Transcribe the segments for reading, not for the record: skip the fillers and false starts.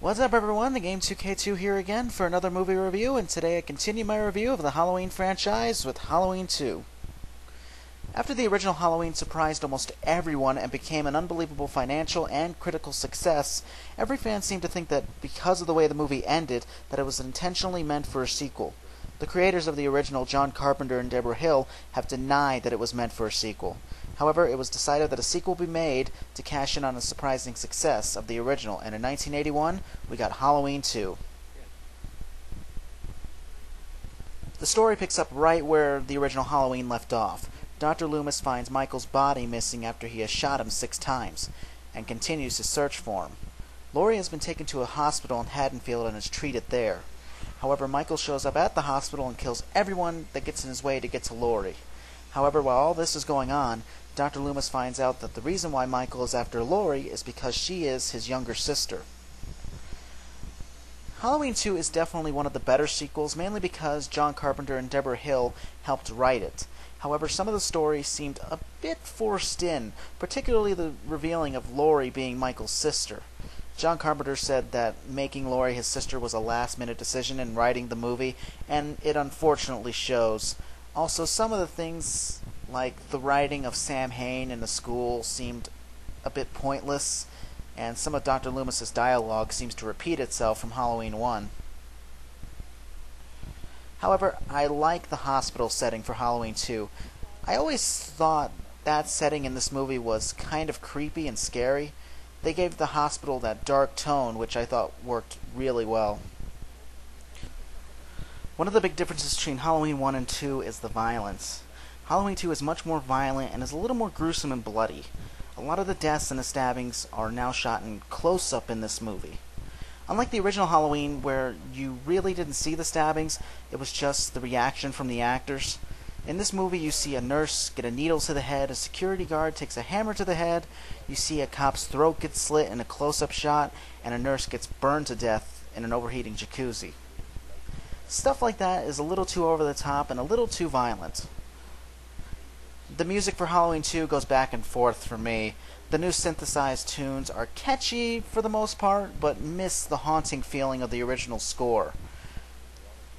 What's up, everyone? TheGame2k2 here again for another movie review, and today I continue my review of the Halloween franchise with Halloween 2. After the original Halloween surprised almost everyone and became an unbelievable financial and critical success, every fan seemed to think that because of the way the movie ended, that it was intentionally meant for a sequel. The creators of the original, John Carpenter and Deborah Hill, have denied that it was meant for a sequel. However, it was decided that a sequel be made to cash in on the surprising success of the original, and in 1981, we got Halloween 2. The story picks up right where the original Halloween left off. Dr. Loomis finds Michael's body missing after he has shot him 6 times, and continues his search for him. Laurie has been taken to a hospital in Haddonfield and is treated there. However, Michael shows up at the hospital and kills everyone that gets in his way to get to Laurie. However, while all this is going on, Dr. Loomis finds out that the reason why Michael is after Laurie is because she is his younger sister. Halloween 2 is definitely one of the better sequels, mainly because John Carpenter and Deborah Hill helped write it. However, some of the story seemed a bit forced in, particularly the revealing of Laurie being Michael's sister. John Carpenter said that making Laurie his sister was a last-minute decision in writing the movie, and it unfortunately shows. Also, some of the things, like the writing of Sam Hain in the school, seemed a bit pointless, and some of Dr. Loomis's dialogue seems to repeat itself from Halloween 1. However, I like the hospital setting for Halloween 2. I always thought that setting in this movie was kind of creepy and scary. They gave the hospital that dark tone, which I thought worked really well. One of the big differences between Halloween 1 and 2 is the violence. Halloween 2 is much more violent and is a little more gruesome and bloody. A lot of the deaths and the stabbings are now shot in close-up in this movie. Unlike the original Halloween, where you really didn't see the stabbings, it was just the reaction from the actors. In this movie, you see a nurse get a needle to the head, a security guard takes a hammer to the head, you see a cop's throat get slit in a close-up shot, and a nurse gets burned to death in an overheating jacuzzi. Stuff like that is a little too over the top and a little too violent. The music for Halloween 2 goes back and forth for me. The new synthesized tunes are catchy for the most part, but miss the haunting feeling of the original score.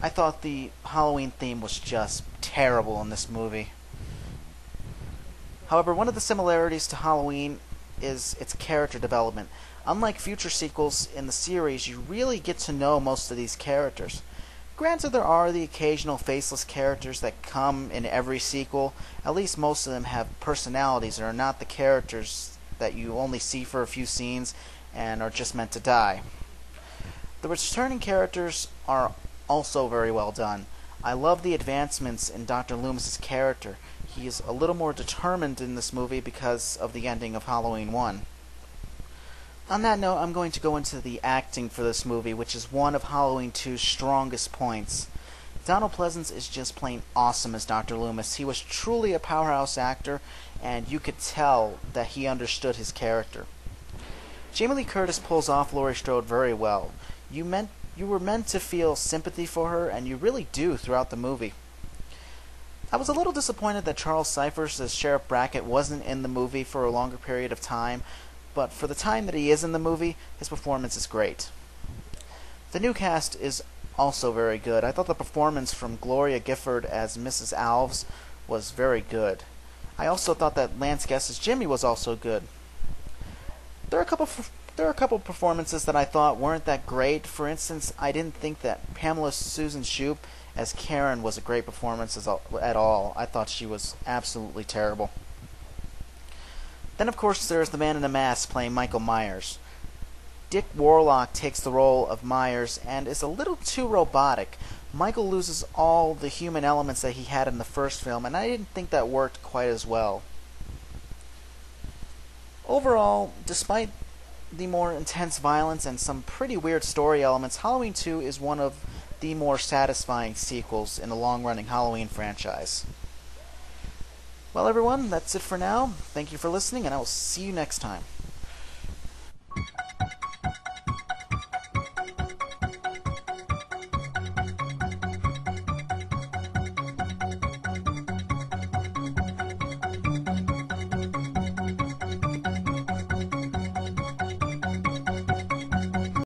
I thought the Halloween theme was just terrible in this movie. However, one of the similarities to Halloween is its character development. Unlike future sequels in the series, you really get to know most of these characters. Granted, there are the occasional faceless characters that come in every sequel. At least most of them have personalities and are not the characters that you only see for a few scenes and are just meant to die. The returning characters are also very well done. I love the advancements in Dr. Loomis's character. He is a little more determined in this movie because of the ending of Halloween 1. On that note, I'm going to go into the acting for this movie, which is one of Halloween 2's strongest points. Donald Pleasence is just plain awesome as Dr. Loomis. He was truly a powerhouse actor, and you could tell that he understood his character. Jamie Lee Curtis pulls off Laurie Strode very well. You were meant to feel sympathy for her, and you really do throughout the movie. I was a little disappointed that Charles Cyphers as Sheriff Brackett wasn't in the movie for a longer period of time, but for the time that he is in the movie, his performance is great. The new cast is also very good. I thought the performance from Gloria Gifford as Mrs. Alves was very good. I also thought that Lance Guest as Jimmy was also good. There are a couple performances that I thought weren't that great. For instance, I didn't think that Pamela Susan Shoop as Karen was a great performance at all. I thought she was absolutely terrible. Then, of course, there's the man in the mask playing Michael Myers. Dick Warlock takes the role of Myers and is a little too robotic. Michael loses all the human elements that he had in the first film, and I didn't think that worked quite as well. Overall, despite the more intense violence and some pretty weird story elements, Halloween 2 is one of the more satisfying sequels in the long-running Halloween franchise. Well, everyone, that's it for now. Thank you for listening, and I will see you next time.